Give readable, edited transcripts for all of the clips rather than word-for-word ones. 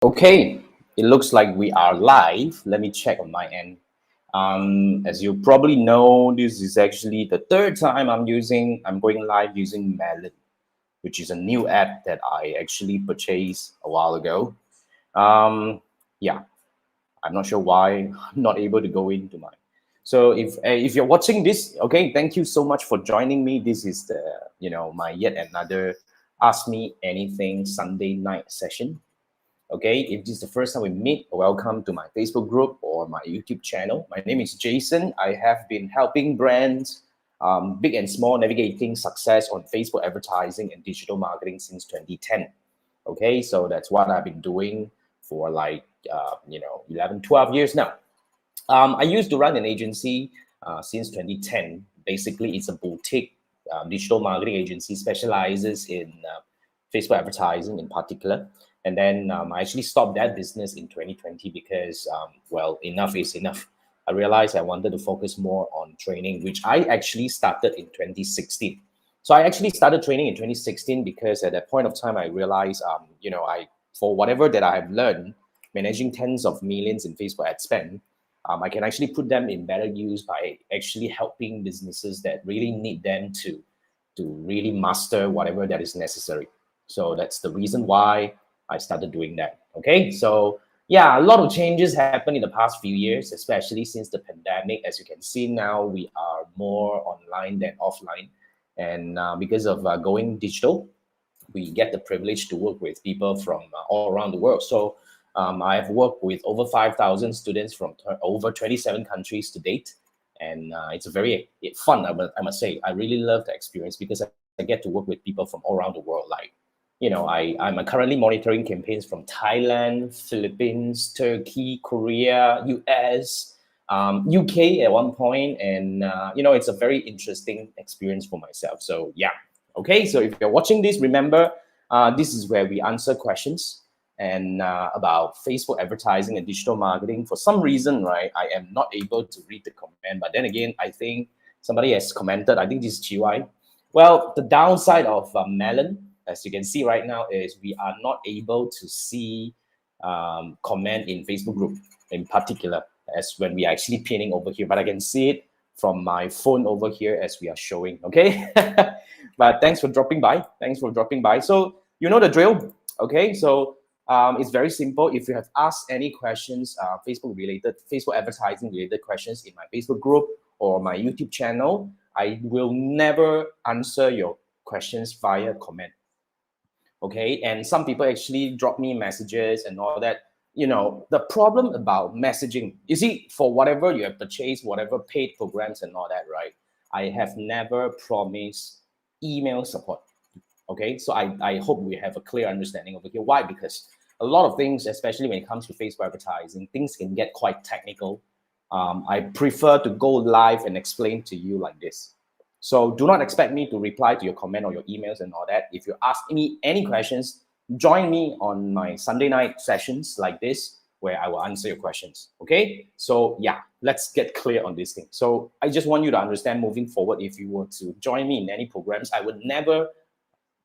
Okay, it looks like we are live. Let me check on my end. As you probably know, this is actually the third time I'm going live using Melon, which is a new app that I actually purchased a while ago. Yeah, I'm not sure why I'm not able to go into my. So if you're watching this, okay, thank you so much for joining me. This is the my yet another Ask Me Anything Sunday night session. Okay, if this is the first time we meet, welcome to my Facebook group or my YouTube channel. My name is Jason. I have been helping brands, big and small, navigating success on Facebook advertising and digital marketing since 2010. Okay, so that's what I've been doing for 11, 12 years now. I used to run an agency since 2010. Basically, it's a boutique digital marketing agency specializes in Facebook advertising in particular. And then I actually stopped that business in 2020 because, enough is enough. I realized I wanted to focus more on training, which I actually started in 2016. So I actually started training in 2016 because at that point of time, I realized, for whatever that I have learned, managing tens of millions in Facebook ad spend, I can actually put them in better use by actually helping businesses that really need them to really master whatever that is necessary. So that's the reason why I started doing that. Okay, so yeah, a lot of changes happened in the past few years, especially since the pandemic. As you can see now, we are more online than offline, and because of going digital, we get the privilege to work with people from all around the world. So I've worked with over 5,000 students from over 27 countries to date. And it's a very fun, I must say. I really love the experience because I get to work with people from all around the world. I'm currently monitoring campaigns from Thailand, Philippines, Turkey, Korea, US, UK at one point. And, it's a very interesting experience for myself. So, yeah. Okay, so if you're watching this, remember this is where we answer questions and about Facebook advertising and digital marketing. For some reason, right, I am not able to read the comment. But then again, I think somebody has commented. I think this is GY. Well, the downside of Melon, as you can see right now, is we are not able to see comment in Facebook group in particular, as when we are actually pinning over here. But I can see it from my phone over here as we are showing. Okay. But thanks for dropping by. Thanks for dropping by. So you know the drill. Okay. So it's very simple. If you have asked any questions, Facebook advertising related questions in my Facebook group or my YouTube channel, I will never answer your questions via comment. Okay. And some people actually drop me messages and all that. The problem about messaging, you see, for whatever you have purchased, whatever paid programs and all that, right? I have never promised email support. Okay, so I hope we have a clear understanding over here. Why? Because a lot of things, especially when it comes to Facebook advertising, things can get quite technical. I prefer to go live and explain to you like this. So do not expect me to reply to your comment or your emails and all that. If you ask me any questions, join me on my Sunday night sessions like this, where I will answer your questions. Okay, so yeah, let's get clear on this thing. So I just want you to understand moving forward, if you were to join me in any programs, I would never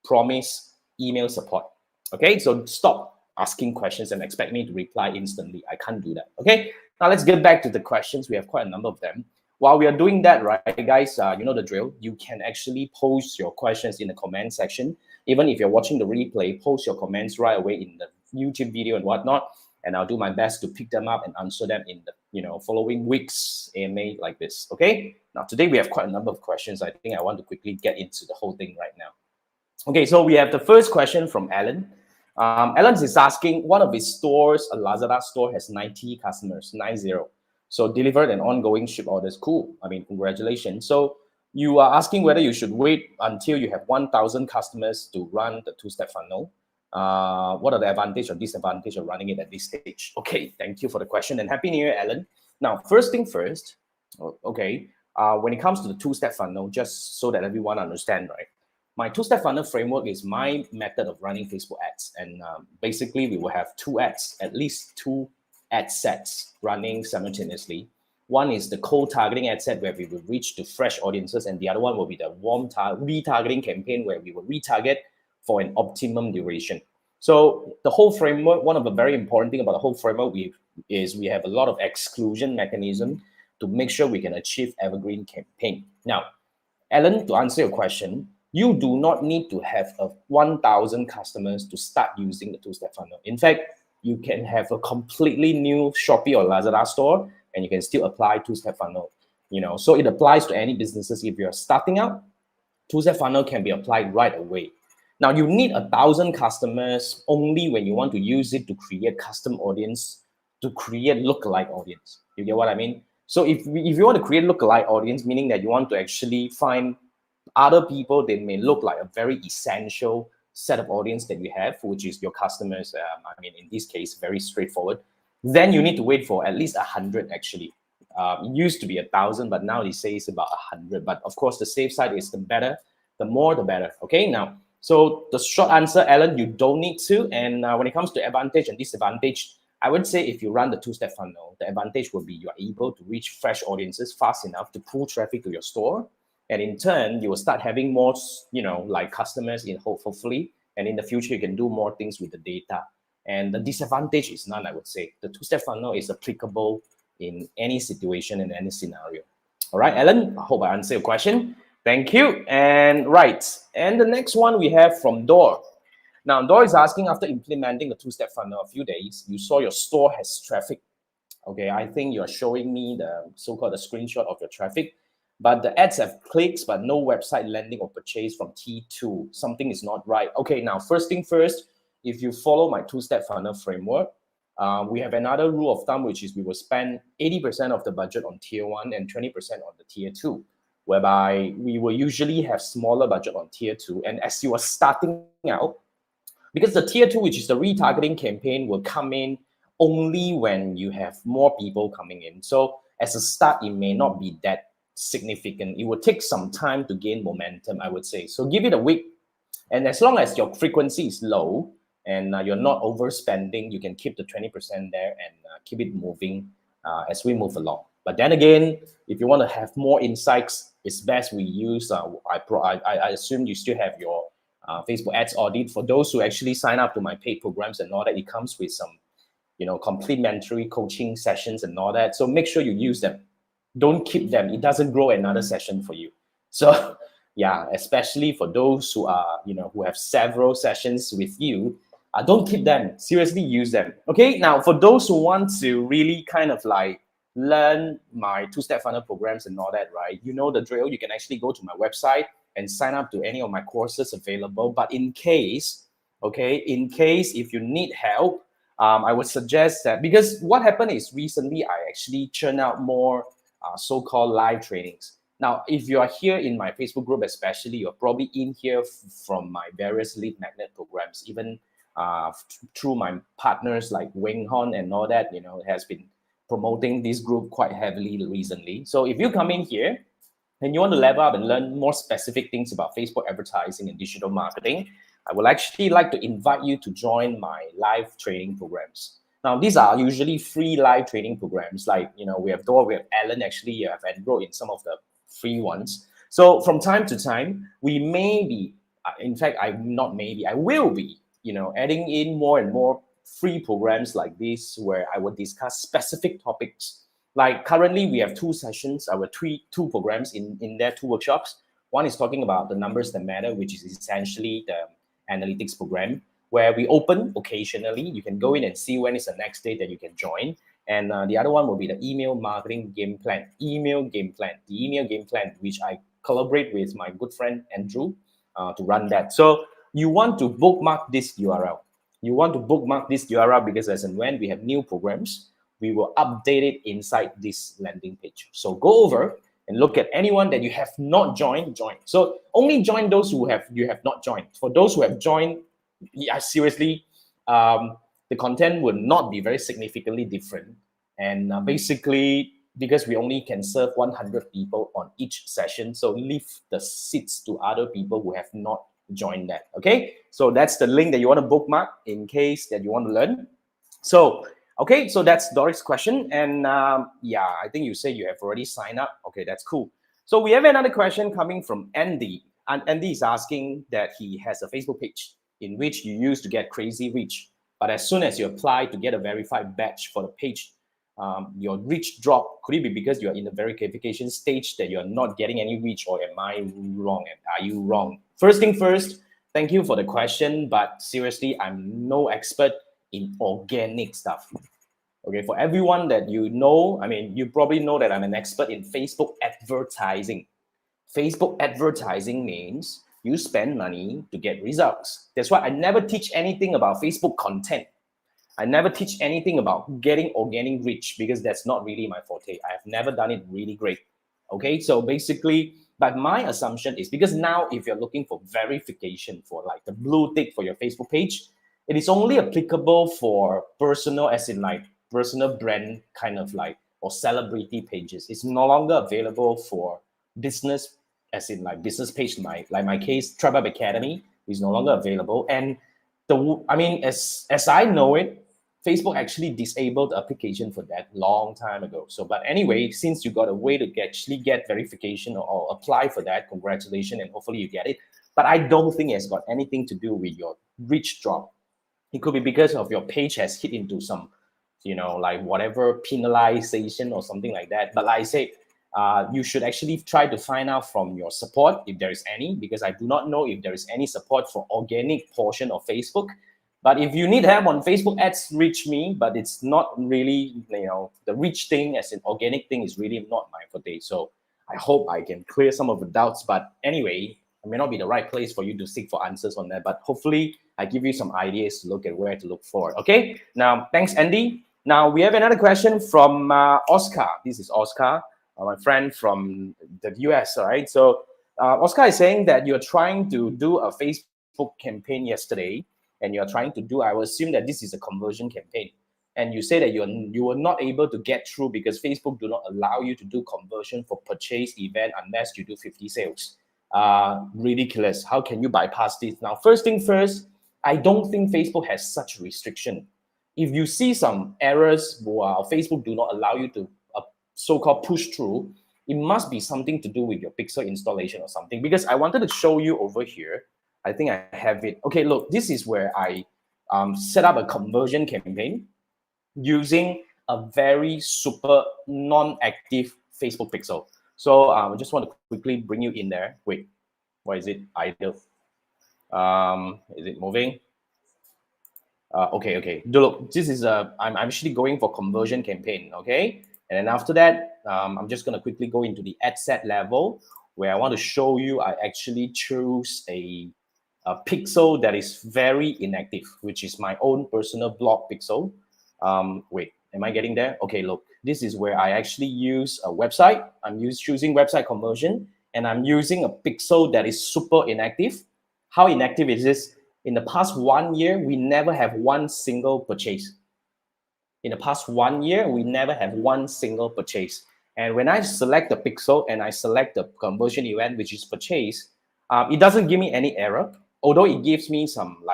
promise email support. Okay, so stop asking questions and expect me to reply instantly. I can't do that. Okay, now let's get back to the questions. We have quite a number of them. While we are doing that, right, guys, you know the drill. You can actually post your questions in the comment section. Even if you're watching the replay, post your comments right away in the YouTube video and whatnot, and I'll do my best to pick them up and answer them in the following weeks AMA like this. Okay. Now today we have quite a number of questions. I think I want to quickly get into the whole thing right now. Okay, so we have the first question from Alan. Alan is asking, one of his stores, a Lazada store, has 90 customers, 90. So delivered and ongoing ship orders. Cool. I mean, congratulations. So you are asking whether you should wait until you have 1,000 customers to run the two-step funnel. What are the advantage or disadvantage of running it at this stage? Okay, thank you for the question and Happy New Year, Alan. Now, first thing first, okay, when it comes to the two-step funnel, just so that everyone understand, right? My two-step funnel framework is my method of running Facebook ads. And basically, we will have two ads, at least two ad sets running simultaneously. One is the cold targeting ad set where we will reach to fresh audiences. And the other one will be the warm retargeting campaign where we will retarget for an optimum duration. So the whole framework, one of the very important thing about the whole framework is we have a lot of exclusion mechanism to make sure we can achieve evergreen campaign. Now, Alan, to answer your question, you do not need to have a 1,000 customers to start using the two-step funnel. In fact, you can have a completely new Shopee or Lazada store, and you can still apply two-step funnel. So it applies to any businesses. If you're starting out, two-step funnel can be applied right away. Now, you need 1,000 customers only when you want to use it to create custom audience, to create lookalike audience. You get what I mean? So if you want to create lookalike audience, meaning that you want to actually find other people that may look like a very essential set of audience that you have, which is your customers. In this case, very straightforward. Then you need to wait for at least 100 actually. It used to be 1,000, but now they say it's about 100. But of course, the safe side is the better, the more, the better. Okay, now, so the short answer, Alan, you don't need to. And when it comes to advantage and disadvantage, I would say if you run the two-step funnel, the advantage will be you are able to reach fresh audiences fast enough to pull traffic to your store. And in turn, you will start having more, like customers in hopefully. And in the future, you can do more things with the data. And the disadvantage is none, I would say. The two-step funnel is applicable in any situation and any scenario. All right, Alan, I hope I answered your question. Thank you. And right, and the next one we have from Dor. Now, Dor is asking, after implementing the two-step funnel a few days, you saw your store has traffic. Okay, I think you're showing me the so-called the screenshot of your traffic, but the ads have clicks, but no website landing or purchase from T2. Something is not right. Okay, now first thing first, if you follow my two-step funnel framework, we have another rule of thumb, which is we will spend 80% of the budget on tier 1 and 20% on the tier 2, whereby we will usually have smaller budget on tier 2. And as you are starting out, because the tier 2, which is the retargeting campaign, will come in only when you have more people coming in. So as a start, it may not be that significant. It will take some time to gain momentum, I would say. So give it a week. And as long as your frequency is low and you're not overspending, you can keep the 20% there and keep it moving as we move along. But then again, if you want to have more insights, it's best we use, I assume you still have your Facebook ads audit. For those who actually sign up to my paid programs and all that, it comes with some complimentary coaching sessions and all that. So make sure you use them. Don't keep them. It doesn't grow another session for you. So yeah, especially for those who are, who have several sessions with you, don't keep them. Seriously, use them. Okay, now for those who want to really kind of like learn my two-step funnel programs and all that, right? You know the drill. You can actually go to my website and sign up to any of my courses available. But in case if you need help, I would suggest that, because what happened is recently I actually churn out more so-called live trainings. Now, if you are here in my Facebook group, especially, you're probably in here from my various lead magnet programs, even through my partners like Wing Hon and all that, has been promoting this group quite heavily recently. So if you come in here and you want to level up and learn more specific things about Facebook advertising and digital marketing, I would actually like to invite you to join my live training programs. Now, these are usually free live training programs. Like, we have Dor, we have Alan, actually, you have enrolled in some of the free ones. So from time to time, we may be, in fact, I will be, adding in more and more free programs like this, where I will discuss specific topics. Like currently, we have 2 sessions, our two programs in there, 2 workshops. One is talking about the numbers that matter, which is essentially the analytics program, where we open occasionally. You can go in and see when is the next day that you can join. And the other one will be the email marketing game plan, the email game plan, which I collaborate with my good friend Andrew to run that. So you want to bookmark this URL. Because as and when we have new programs, we will update it inside this landing page. So go over and look at anyone that you have not joined, join. So only join those who you have not joined. For those who have joined, yeah, seriously, the content will not be very significantly different. And basically, because we only can serve 100 people on each session, so leave the seats to other people who have not joined that. Okay, so that's the link that you want to bookmark in case that you want to learn. So okay, so that's Doric's question. And yeah, I think you say you have already signed up. Okay, that's cool. So we have another question coming from Andy. And Andy is asking that he has a Facebook page. in which you use to get crazy reach. But as soon as you apply to get a verified badge for the page, your reach drop. Could it be because you're in the verification stage that you're not getting any reach, or am I wrong? And are you wrong? First thing first, thank you for the question, but seriously, I'm no expert in organic stuff. Okay, for everyone that you know, I mean, you probably know that I'm an expert in Facebook advertising. Facebook advertising means you spend money to get results. That's why I never teach anything about Facebook content. I never teach anything about getting organic reach because that's not really my forte. I have never done it really great. Okay, so basically, but my assumption is because now if you're looking for verification for like the blue tick for your Facebook page, it is only applicable for personal, as in like personal brand kind of like or celebrity pages. It's no longer available for business, as in like business page. Like my case, Trevor Academy is no longer available. And I mean, as I know it, Facebook actually disabled the application for that long time ago. So, but anyway, since you got a way to actually get verification or apply for that, congratulations, and hopefully you get it. But I don't think it's got anything to do with your reach drop. It could be because of your page has hit into some, like whatever penalization or something like that. But like I say, you should actually try to find out from your support if there is any, because I do not know if there is any support for organic portion of Facebook. But if you need help on Facebook ads, reach me. But it's not really, the reach thing as an organic thing is really not my forte. So I hope I can clear some of the doubts. But anyway, it may not be the right place for you to seek for answers on that. But hopefully I give you some ideas to look at where to look for. Okay. Now, thanks, Andy. Now we have another question from Oscar. This is Oscar, my friend from the US. All right. So Oscar is saying that you're trying to do a Facebook campaign yesterday, and you're trying to do, I will assume that this is a conversion campaign. And you say that you were not able to get through because Facebook do not allow you to do conversion for purchase event unless you do 50 sales. Ridiculous. How can you bypass this? Now, first thing first, I don't think Facebook has such restriction. If you see some errors while Facebook do not allow you to so-called push through, it must be something to do with your pixel installation or something, because I wanted to show you over here. I think I have it. Okay, look, this is where I set up a conversion campaign using a very super non-active Facebook pixel. So I just want to quickly bring you in there. Wait, why is it idle? Is it moving? Okay. Look, this is I'm actually going for conversion campaign, okay? And then after that, I'm just gonna quickly go into the ad set level where I want to show you I actually choose a pixel that is very inactive, which is my own personal blog pixel. Wait, am I getting there? Okay, look, this is where I actually use a website. I'm choosing website conversion, and I'm using a pixel that is super inactive. How inactive is this? In the past 1 year, we never have one single purchase. In the past 1 year, we never have one single purchase. And when I select the pixel and I select the conversion event, which is purchase, it doesn't give me any error, although it gives me some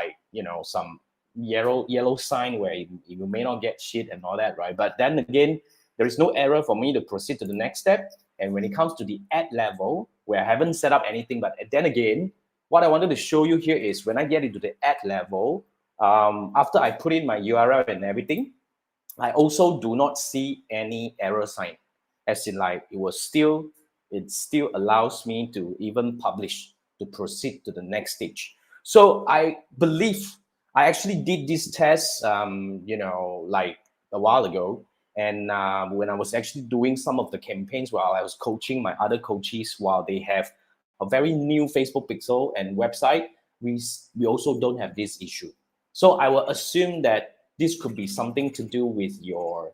some yellow sign where you may not get shit and all that, right? But then again, there is no error for me to proceed to the next step. And when it comes to the ad level, where I haven't set up anything, but then again, what I wanted to show you here is when I get into the ad level, after I put in my URL and everything, I also do not see any error sign, as in like it still allows me to even publish, to proceed to the next stage. So I believe I actually did this test, like a while ago. And when I was actually doing some of the campaigns while I was coaching my other coaches while they have a very new Facebook pixel and website, we also don't have this issue. So I will assume that this could be something to do with your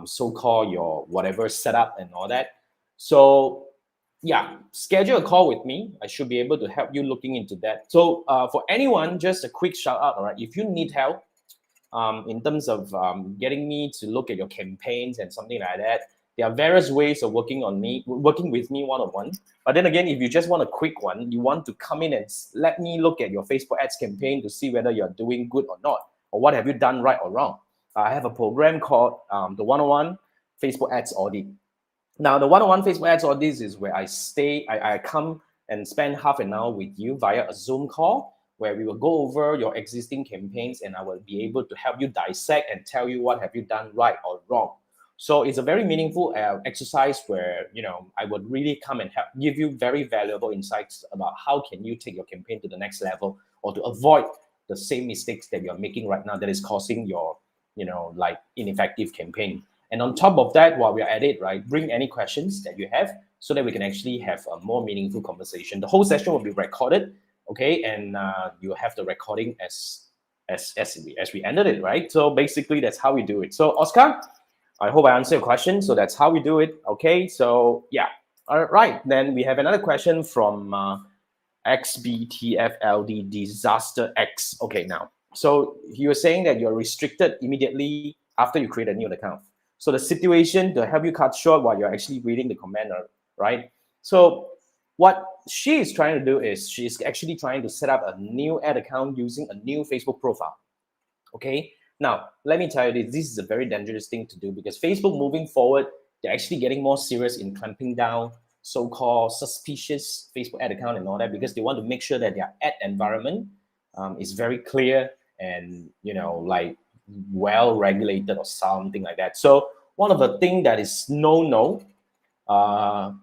so-called your whatever setup and all that. So yeah, schedule a call with me. I should be able to help you looking into that. So for anyone, just a quick shout out, all right? If you need help in terms of getting me to look at your campaigns and something like that, there are various ways of working with me one-on-one. But then again, if you just want a quick one, you want to come in and let me look at your Facebook ads campaign to see whether you're doing good or not, or what have you done right or wrong. I have a program called the 101 Facebook Ads Audit. Now, the 101 Facebook Ads Audit is where I come and spend half an hour with you via a Zoom call, where we will go over your existing campaigns and I will be able to help you dissect and tell you what have you done right or wrong. So it's a very meaningful exercise where, I would really come and help give you very valuable insights about how can you take your campaign to the next level or to avoid the same mistakes that you're making right now that is causing your, like ineffective campaign. And on top of that, while we're at it, right, bring any questions that you have so that we can actually have a more meaningful conversation. The whole session will be recorded, okay, and you have the recording as we ended it, right? So basically, that's how we do it. So Oscar, I hope I answered your question. So that's how we do it. Okay. So yeah. All right. Then we have another question from XBTFLD Disaster X. Okay. Now, so you were saying that you're restricted immediately after you create a new account. So the situation, to help you cut short while you're actually reading the comment, right? So what she is trying to do is she's actually trying to set up a new ad account using a new Facebook profile. Okay. Now, let me tell you this is a very dangerous thing to do because Facebook moving forward, they're actually getting more serious in clamping down so-called suspicious Facebook ad account and all that because they want to make sure that their ad environment is very clear and, like well regulated or something like that. So one of the things that is no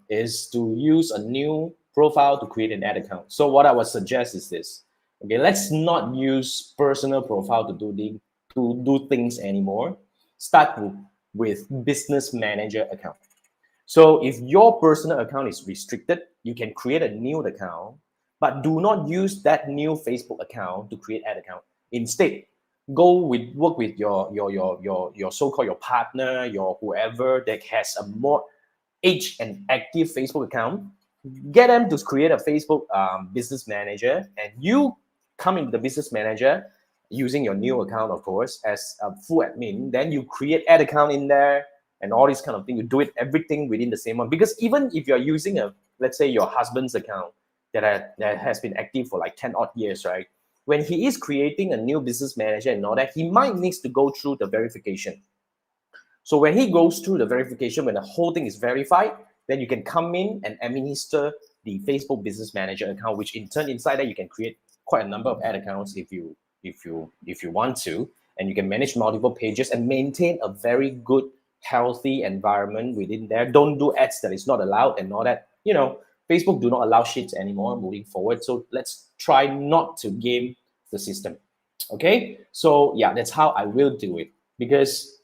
is to use a new profile to create an ad account. So what I would suggest is this. Okay, let's not use personal profile to do things anymore. Start with business manager account. So if your personal account is restricted, you can create a new account, but do not use that new Facebook account to create ad account. Instead, work with your so-called your partner, your whoever that has a more age and active Facebook account. Get them to create a Facebook business manager, and you come into the business manager using your new account, of course, as a full admin. Then you create ad account in there and all this kind of thing. You do it everything within the same one. Because even if you're using let's say your husband's account that has been active for like 10 odd years, right? When he is creating a new business manager and all that, he might need to go through the verification. So when he goes through the verification, when the whole thing is verified, then you can come in and administer the Facebook Business Manager account, which in turn inside that you can create quite a number of ad accounts if you want to, and you can manage multiple pages and maintain a very good, healthy environment within there. Don't do ads that is not allowed and all that. Facebook do not allow shit anymore moving forward. So let's try not to game the system. Okay. So yeah, that's how I will do it because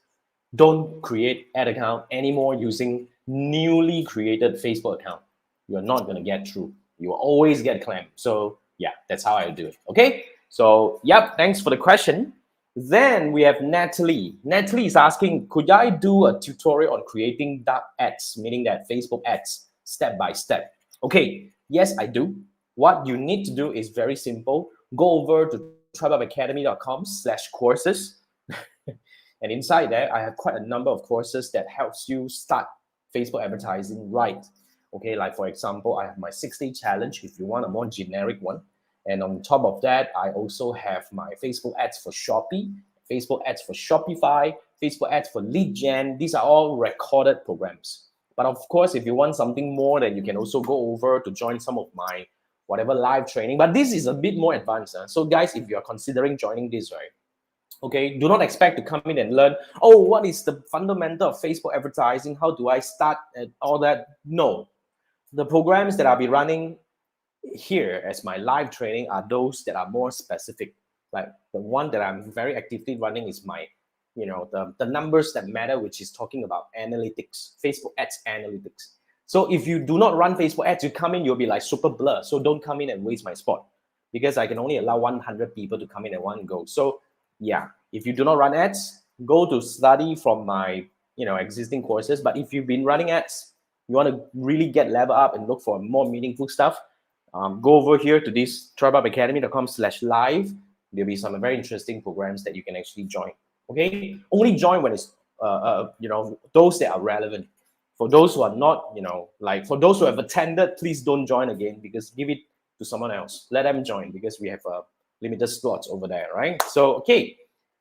don't create ad account anymore using newly created Facebook account. You're not going to get through. You will always get claimed. So yeah, that's how I do it. Okay. So yep, thanks for the question. Then we have Natalie. Natalie is asking, could I do a tutorial on creating dark ads, meaning that Facebook ads, step by step? Okay, yes, I do. What you need to do is very simple. Go over to tribeupacademy.com/courses. And inside there, I have quite a number of courses that helps you start Facebook advertising right. Okay, like for example, I have my 6-day challenge if you want a more generic one. And on top of that, I also have my Facebook ads for Shopee, Facebook ads for Shopify, Facebook ads for lead gen. These are all recorded programs. But of course, if you want something more, then you can also go over to join some of my whatever live training. But this is a bit more advanced. So guys, if you're considering joining this, right? Okay, do not expect to come in and learn, oh, what is the fundamental of Facebook advertising? How do I start and all that? No. The programs that I'll be running here as my live training are those that are more specific. Like the one that I'm very actively running is my, the numbers that matter, which is talking about analytics, Facebook ads analytics. So if you do not run Facebook ads, you come in, you'll be like super blur. So don't come in and waste my spot because I can only allow 100 people to come in at one go. So yeah, if you do not run ads, go to study from my existing courses. But if you've been running ads, you want to really get level up and look for more meaningful stuff, go over here to this tribeupacademy.com/live. There'll be some very interesting programs that you can actually join. Okay, only join when it's those that are relevant. For those who are not, like for those who have attended, please don't join again because give it to someone else. Let them join because we have limited slots over there, right? So okay,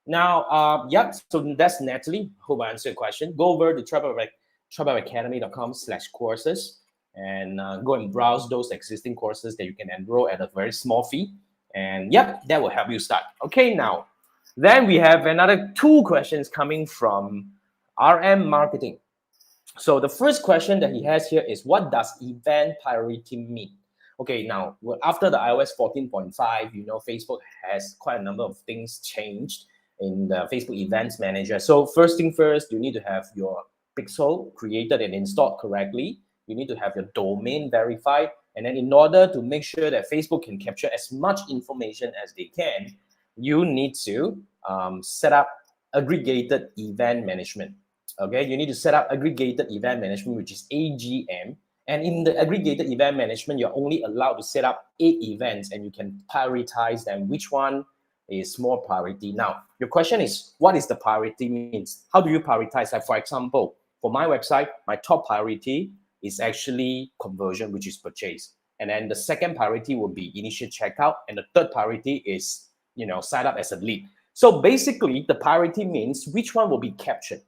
now yep. So that's Natalie. Hope I answered your question. Go over to tribeupacademy.com/courses and go and browse those existing courses that you can enroll at a very small fee. And yep, that will help you start. Okay, now, then we have another 2 questions coming from RM Marketing. So the first question that he has here is, what does event priority mean? Okay, now after the iOS 14.5, Facebook has quite a number of things changed in the Facebook Events Manager. So first thing first, you need to have your pixel created and installed correctly. You need to have your domain verified. And then in order to make sure that Facebook can capture as much information as they can, you need to set up aggregated event management. Okay, you need to set up aggregated event management, which is AGM. And in the aggregated event management, you're only allowed to set up 8 events and you can prioritize them. Which one is more priority? Now, your question is, what is the priority means? How do you prioritize? Like, for example, for my website, my top priority is actually conversion, which is purchase. And then the second priority will be initial checkout. And the third priority is, sign up as a lead. So basically, the priority means which one will be captured.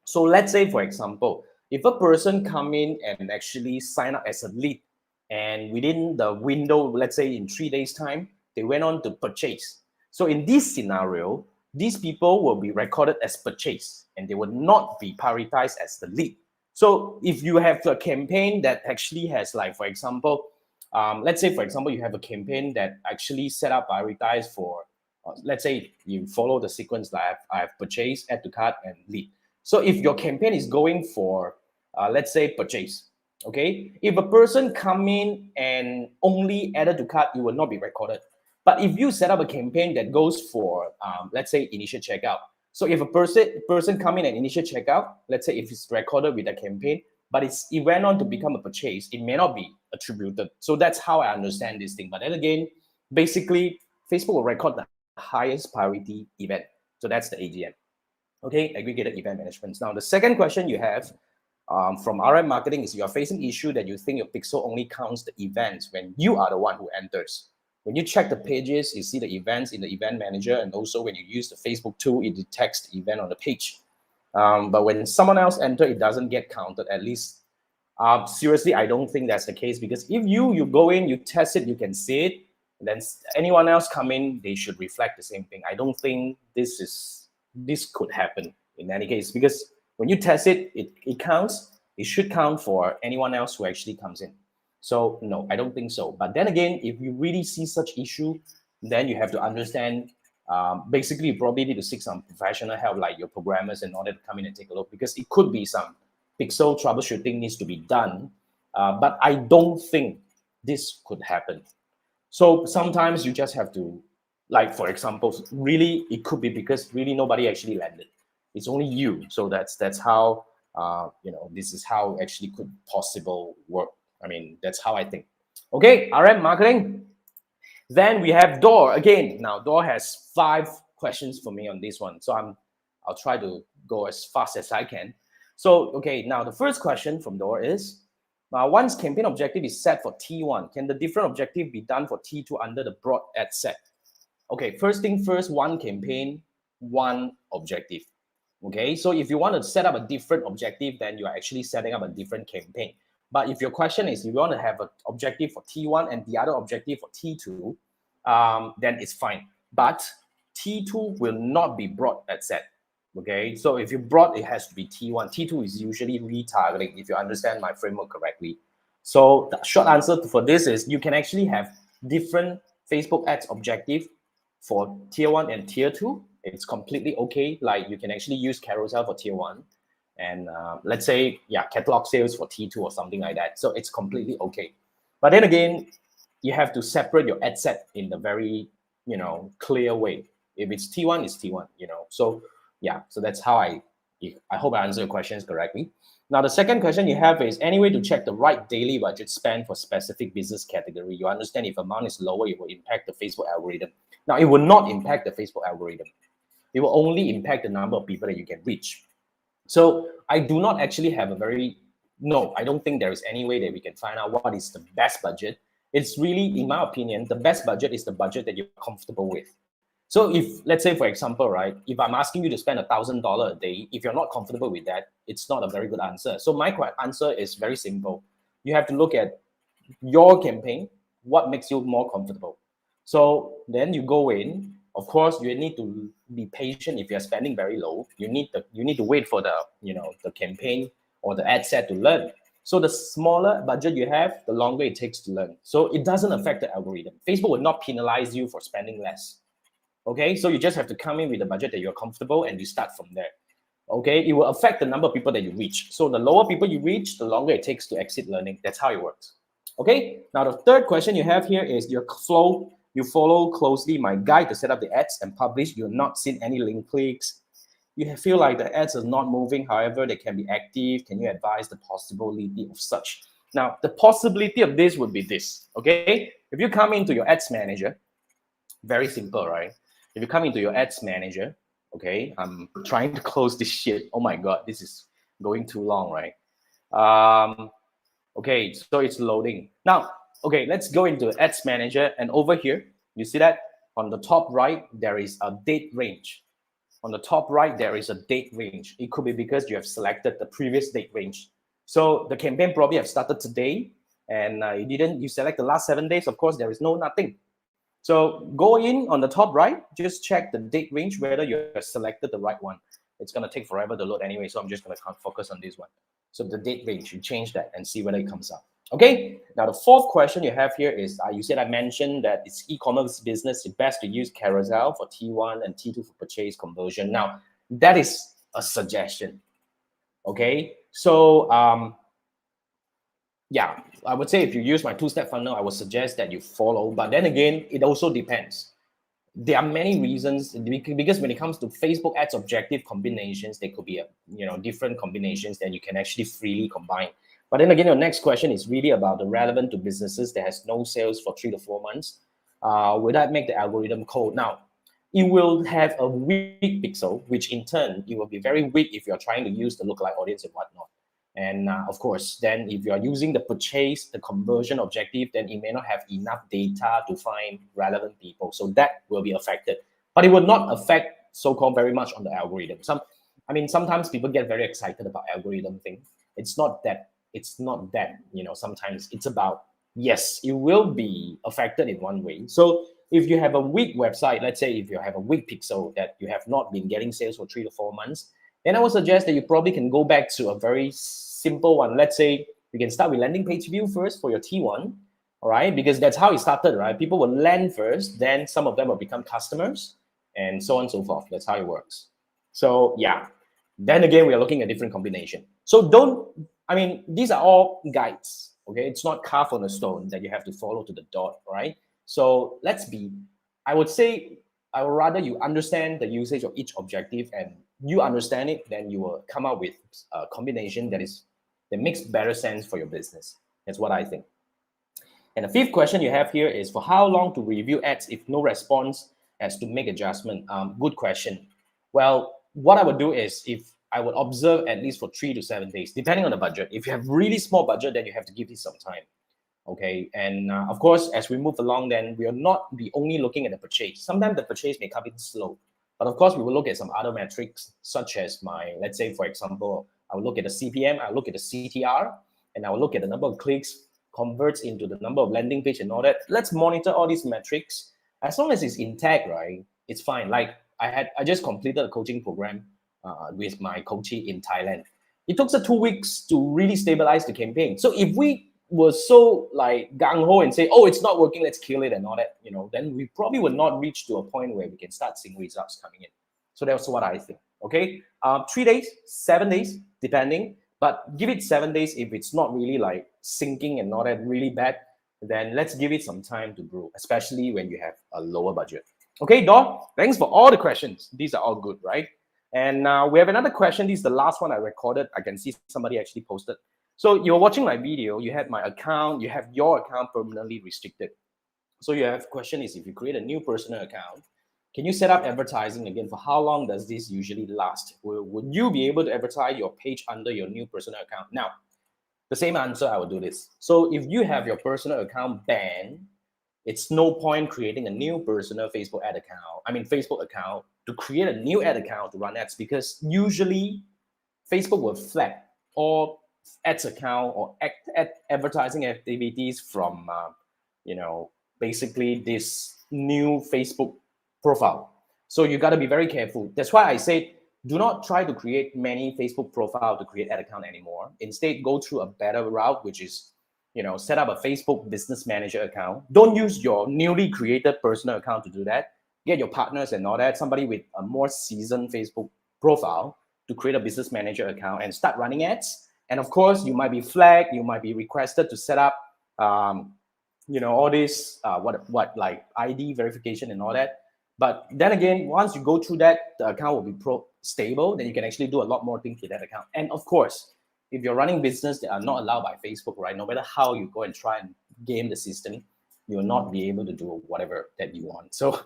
So let's say, for example, if a person come in and actually sign up as a lead, and within the window, let's say in 3 days' time, they went on to purchase. So in this scenario, these people will be recorded as purchase and they will not be prioritized as the lead. So if you have a campaign that actually has, like, for example, let's say, for example, you have a campaign that actually set up prioritize for, let's say you follow the sequence like I have purchase, add to cart, and lead. So if your campaign is going for, let's say, purchase, okay? If a person come in and only added to cart, it will not be recorded. But if you set up a campaign that goes for, let's say, initial checkout. So if a person come in and initial checkout, let's say if it's recorded with a campaign, but it went on to become a purchase, it may not be attributed. So that's how I understand this thing. But then again, basically, Facebook will record the highest priority event. So that's the AGM. Okay, aggregated event management. Now, the second question you have from RM Marketing is, you're facing issue that you think your pixel only counts the events when you are the one who enters. When you check the pages, you see the events in the event manager, and also when you use the Facebook tool, it detects the event on the page. But when someone else enters, it doesn't get counted, at least. Seriously, I don't think that's the case, because if you go in, you test it, you can see it, and then anyone else come in, they should reflect the same thing. I don't think this could happen in any case, because when you test it, it counts. It should count for anyone else who actually comes in. So no, I don't think so. But then again, if you really see such issue, then you have to understand, basically you probably need to seek some professional help, like your programmers, in order to come in and take a look, because it could be some pixel troubleshooting needs to be done. But I don't think this could happen. So sometimes you just have to, like, for example, really, it could be because really nobody actually landed. It's only you. So that's how, this is how actually could possible work. I mean, that's how I think. Okay, RM Marketing. Then we have Door again. Now, Door has 5 questions for me on this one. So I'll try to go as fast as I can. So, okay, now the first question from Door is, once campaign objective is set for T1, can the different objective be done for T2 under the broad ad set? Okay, first thing first, one campaign, one objective. Okay, so if you want to set up a different objective, then you are actually setting up a different campaign. But if your question is, if you want to have an objective for T1 and the other objective for T2, then it's fine. But T2 will not be broad ad set. Okay, so if you broad, it has to be T1. T2 is usually retargeting, if you understand my framework correctly. So the short answer for this is, you can actually have different Facebook ads objective for tier 1 and tier 2. It's completely okay. Like, you can actually use carousel for tier 1, and let's say, catalog sales for T2 or something like that. So it's completely okay. But then again, you have to separate your ad set in the very, clear way. If it's T1, it's T1, So so that's how I hope I answer your questions correctly. Now, the second question you have is, any way to check the right daily budget spend for specific business category? You understand, if amount is lower, it will impact the Facebook algorithm. Now, it will not impact the Facebook algorithm. It will only impact the number of people that you can reach. So I do not actually have I don't think there is any way that we can find out what is the best budget. It's really, in my opinion, the best budget is the budget that you're comfortable with. So if, let's say, for example, right, if I'm asking you to spend $1,000 a day, if you're not comfortable with that, it's not a very good answer. So my answer is very simple. You have to look at your campaign, what makes you more comfortable. So then you go in. Of course, you need to be patient. If you're spending very low, you need to wait for the the campaign or the ad set to learn. So the smaller budget you have, the longer it takes to learn. So it doesn't affect the algorithm. Facebook will not penalize you for spending less. Okay, so you just have to come in with a budget that you're comfortable and you start from there. Okay, it will affect the number of people that you reach. So the lower people you reach, the longer it takes to exit learning. That's how it works. Okay, now the third question you have here is your flow. You follow closely my guide to set up the ads and publish. You're not seen any link clicks. You feel like the ads are not moving. However, they can be active. Can you advise the possibility of such? Now, the possibility of this would be this. Okay, if you come into your ads manager, very simple, right? If you come into your ads manager, okay, I'm trying to close this shit. Oh my God, this is going too long, right? Okay, so it's loading. Now, okay, let's go into ads manager. And over here, you see that on the top right, there is a date range. On the top right, there is a date range. It could be because you have selected the previous date range. So the campaign probably have started today and you select the last 7 days. Of course, there is nothing. So go in on the top right, just check the date range, whether you have selected the right one. It's going to take forever to load anyway, so I'm just going to focus on this one. So the date range, you change that and see whether it comes up. Okay, now the fourth question you have here is, you said I mentioned that it's e-commerce business, it's best to use carousel for T1 and T2 for purchase conversion. Now, that is a suggestion. Okay, so yeah, I would say if you use my two-step funnel, I would suggest that you follow. But then again, it also depends. There are many reasons, because when it comes to Facebook ads objective combinations, there could be different combinations that you can actually freely combine. But then again, your next question is really about the relevant to businesses that has no sales for 3 to 4 months. Will that make the algorithm cold? Now, it will have a weak pixel, which in turn, it will be very weak if you're trying to use the lookalike audience and whatnot. And of course, then if you're using the purchase, the conversion objective, then it may not have enough data to find relevant people. So that will be affected. But it will not affect so-called very much on the algorithm. Sometimes people get very excited about algorithm thing. It's not that, sometimes it's about, yes, it will be affected in one way. So if you have a weak website, let's say if you have a weak pixel that you have not been getting sales for 3 to 4 months, then I would suggest that you probably can go back to a very simple one. Let's say you can start with landing page view first for your T1, all right? Because that's how it started, right? People will land first, then some of them will become customers, and so on and so forth. That's how it works. So yeah, then again, we are looking at different combination. So these are all guides, okay? It's not carved on a stone that you have to follow to the dot, right? So I would say, I would rather you understand the usage of each objective and you understand it, then you will come up with a combination that makes better sense for your business. That's what I think. And the fifth question you have here is, for how long to review ads if no response, as to make adjustment? Good question. Well, what I would do is, if I would observe at least for 3 to 7 days, depending on the budget. If you have really small budget, then you have to give it some time. Okay, and of course, as we move along, then we are not be only looking at the purchase. Sometimes the purchase may come in slow, but of course, we will look at some other metrics, such as let's say, for example, I will look at the CPM, I will look at the CTR, and I will look at the number of clicks converts into the number of landing page and all that. Let's monitor all these metrics. As long as it's intact, right, it's fine. Like I just completed a coaching program with my coachee in Thailand. It took us 2 weeks to really stabilize the campaign. So if we was so like gung-ho and say, oh, it's not working, let's kill it and all that, then we probably would not reach to a point where we can start seeing results coming in. So that's what I think. Okay, 3 days, 7 days, depending, but give it 7 days. If it's not really like sinking and not that really bad, then let's give it some time to grow, especially when you have a lower budget. Okay, Dor, thanks for all the questions. These are all good, right? And we have another question. This is the last one I recorded. I can see somebody actually posted. So you're watching my video, you have my account, you have your account permanently restricted. So you have question is, if you create a new personal account, can you set up advertising again? For how long does this usually last? Would you be able to advertise your page under your new personal account? Now, the same answer, I would do this. So if you have your personal account banned, it's no point creating a new personal Facebook account to create a new ad account to run ads, because usually Facebook will flag all ads account or advertising activities from basically this new Facebook profile. So you got to be very careful. That's why I said, do not try to create many Facebook profile to create ad account anymore. Instead, go through a better route, which is, set up a Facebook business manager account. Don't use your newly created personal account to do that. Get your partners and all that, somebody with a more seasoned Facebook profile to create a business manager account and start running ads. And of course, you might be flagged, you might be requested to set up, all this, like ID verification and all that. But then again, once you go through that, the account will be stable. Then you can actually do a lot more things with that account. And of course, if you're running business that are not allowed by Facebook, right? No matter how you go and try and game the system, you will not be able to do whatever that you want. So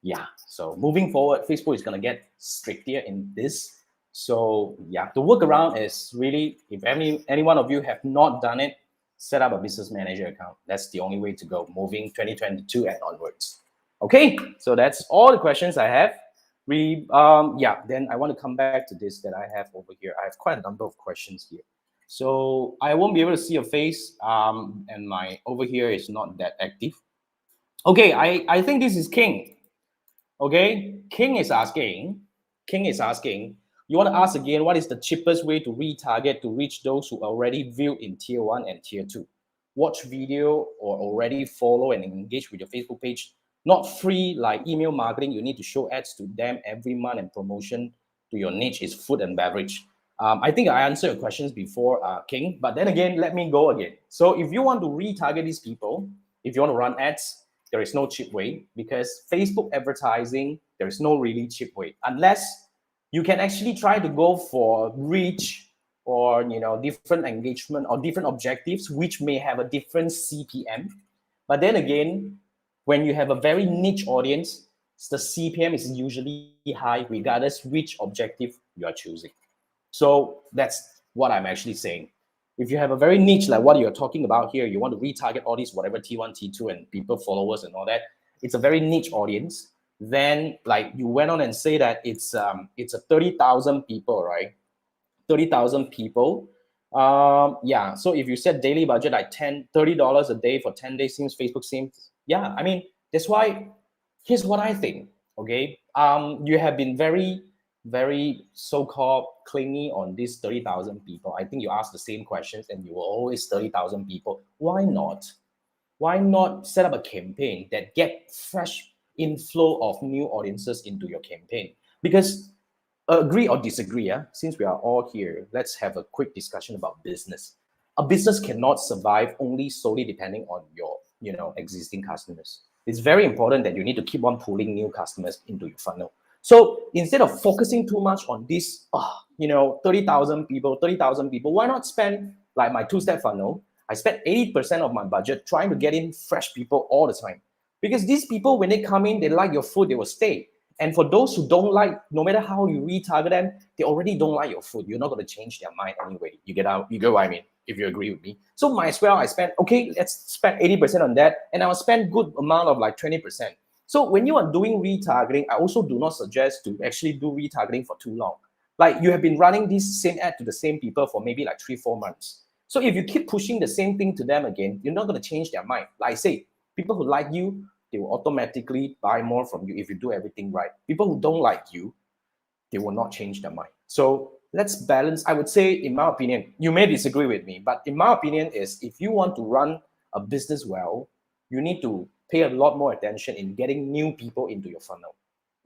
yeah, so moving forward, Facebook is going to get stricter in this. So yeah, the workaround is really, if any one of you have not done it, set up a business manager account. That's the only way to go moving 2022 and onwards. Okay, so that's all the questions I have. Then I want to come back to this that I have over here. I have quite a number of questions here. So I won't be able to see your face, and my over here is not that active. Okay, I think this is King. Okay, King is asking, you want to ask again, what is the cheapest way to retarget to reach those who already viewed in tier 1 and tier 2? Watch video or already follow and engage with your Facebook page. Not free like email marketing. You need to show ads to them every month, and promotion to your niche is food and beverage. I think I answered your questions before, King, but then again, let me go again. So if you want to retarget these people, if you want to run ads, there is no cheap way, because Facebook advertising, there is no really cheap way, unless you can actually try to go for reach or different engagement or different objectives, which may have a different CPM. But then again, when you have a very niche audience, the CPM is usually high regardless which objective you are choosing. So that's what I'm actually saying. If you have a very niche, like what you're talking about here, you want to retarget all these whatever T1, T2 and people, followers and all that, it's a very niche audience. Then like you went on and say that it's a 30,000 people, right? 30,000 people. Yeah, so if you set daily budget like $30 a day for 10 days, seems Facebook seems, yeah, I mean, that's why, here's what I think, okay? You have been very, very so-called clingy on these 30,000 people. I think you ask the same questions and you were always 30,000 people. Why not? Why not set up a campaign that get fresh inflow of new audiences into your campaign? Because agree or disagree, since we are all here, let's have a quick discussion about business. A business cannot survive only solely depending on your existing customers. It's very important that you need to keep on pulling new customers into your funnel. So instead of focusing too much on this 30,000 people, why not spend like my two-step funnel? I spent 80% of my budget trying to get in fresh people all the time, because these people, when they come in, they like your food, they will stay. And for those who don't like, no matter how you retarget them, they already don't like your food. You're not going to change their mind anyway. You get what I mean, if you agree with me. So might as well I spend, okay, let's spend 80% on that. And I'll spend good amount of like 20%. So when you are doing retargeting, I also do not suggest to actually do retargeting for too long. Like you have been running this same ad to the same people for maybe like 3-4 months. So if you keep pushing the same thing to them again, you're not going to change their mind. Like I say, people who like you, they will automatically buy more from you if you do everything right. People who don't like you, they will not change their mind. So let's balance. I would say, in my opinion, you may disagree with me, but in my opinion is, if you want to run a business well, you need to pay a lot more attention in getting new people into your funnel.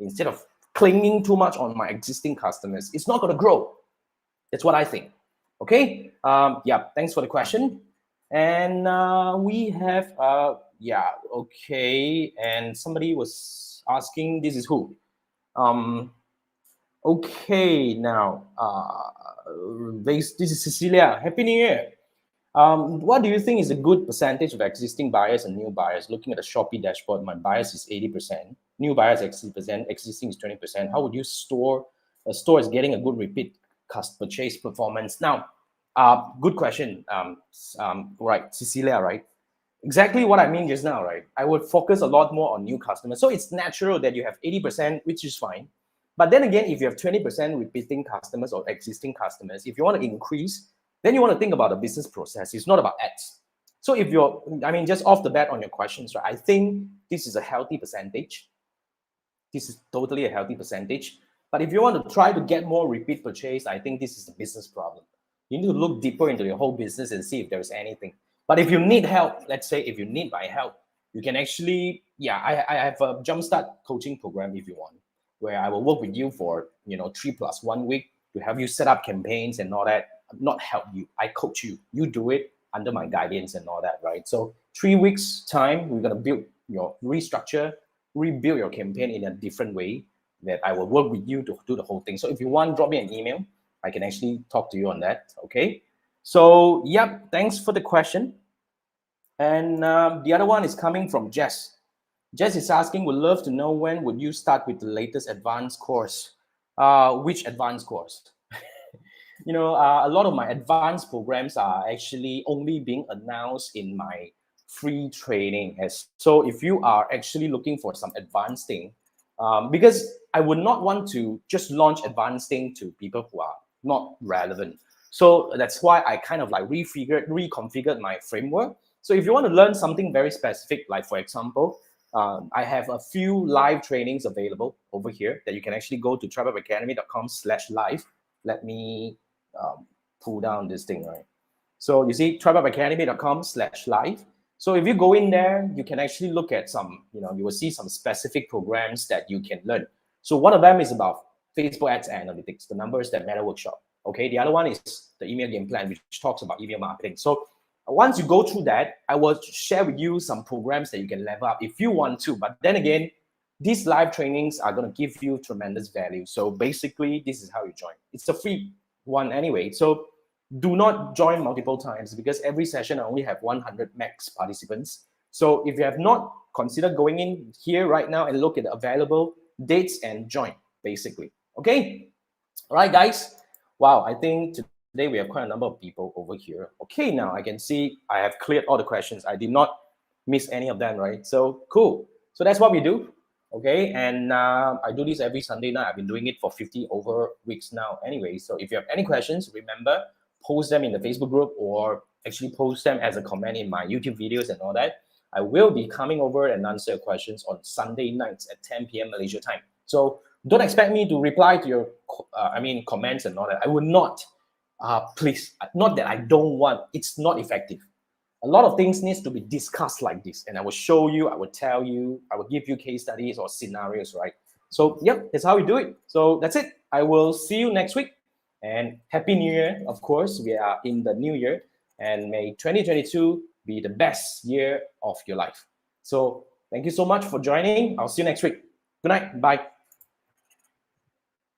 Instead of clinging too much on my existing customers, it's not going to grow. That's what I think. Okay. Yeah. Thanks for the question. And we have okay. And somebody was asking, this is who? Okay, now this is Cecilia. Happy New Year. What do you think is a good percentage of existing buyers and new buyers? Looking at the Shopee dashboard, my buyers is 80%, new buyers 60%, existing is 20%. How would you store a store is getting a good repeat purchase performance? Now, good question. Right, Cecilia, right? Exactly what I mean just now, right? I would focus a lot more on new customers. So it's natural that you have 80%, which is fine. But then again, if you have 20% repeating customers or existing customers, if you want to increase, then you want to think about the business process. It's not about ads. So if you're, I mean, just off the bat on your questions, right? I think this is a healthy percentage. This is totally a healthy percentage. But if you want to try to get more repeat purchase, I think this is a business problem. You need to look deeper into your whole business and see if there's anything. But if you need help, let's say if you need my help, you can actually, yeah, I have a jumpstart coaching program if you want, where I will work with you for 3+1 week to help you set up campaigns and all that. Not help you, I coach you. You do it under my guidance and all that, right? So 3 weeks time, we're gonna build your restructure, rebuild your campaign in a different way that I will work with you to do the whole thing. So if you want, drop me an email. I can actually talk to you on that. Okay. So, yep. Thanks for the question. And the other one is coming from Jess. Jess is asking, would love to know when would you start with the latest advanced course? Which advanced course? A lot of my advanced programs are actually only being announced in my free training. So if you are actually looking for some advanced thing, because I would not want to just launch advanced thing to people who are not relevant. So that's why I kind of like reconfigured my framework. So if you want to learn something very specific, like for example, I have a few live trainings available over here that you can actually go to tribeupacademy.com/live. Let me pull down this thing, right? So you see tribeupacademy.com/live. So if you go in there, you can actually look at some, you will see some specific programs that you can learn. So one of them is about Facebook ads analytics, the numbers that matter workshop. Okay, the other one is the email game plan, which talks about email marketing. So once you go through that, I will share with you some programs that you can level up if you want to. But then again, these live trainings are going to give you tremendous value. So basically, this is how you join. It's a free one anyway. So do not join multiple times because every session I only have 100 max participants. So if you have not considered going in here right now and look at the available dates and join, basically. Okay. All right, guys. Wow, I think today we have quite a number of people over here. Okay, now I can see I have cleared all the questions. I did not miss any of them, right? So cool. So that's what we do. Okay, and I do this every Sunday night. I've been doing it for 50 over weeks now anyway. So if you have any questions, remember, post them in the Facebook group or actually post them as a comment in my YouTube videos and all that. I will be coming over and answer your questions on Sunday nights at 10 p.m. Malaysia time. So don't expect me to reply to your, comments and all that. I will not. Please, not that I don't want. It's not effective. A lot of things needs to be discussed like this, and I will show you. I will tell you. I will give you case studies or scenarios, right? So, yep, that's how we do it. So that's it. I will see you next week, and Happy New Year. Of course, we are in the new year, and may 2022 be the best year of your life. So, thank you so much for joining. I'll see you next week. Good night. Bye.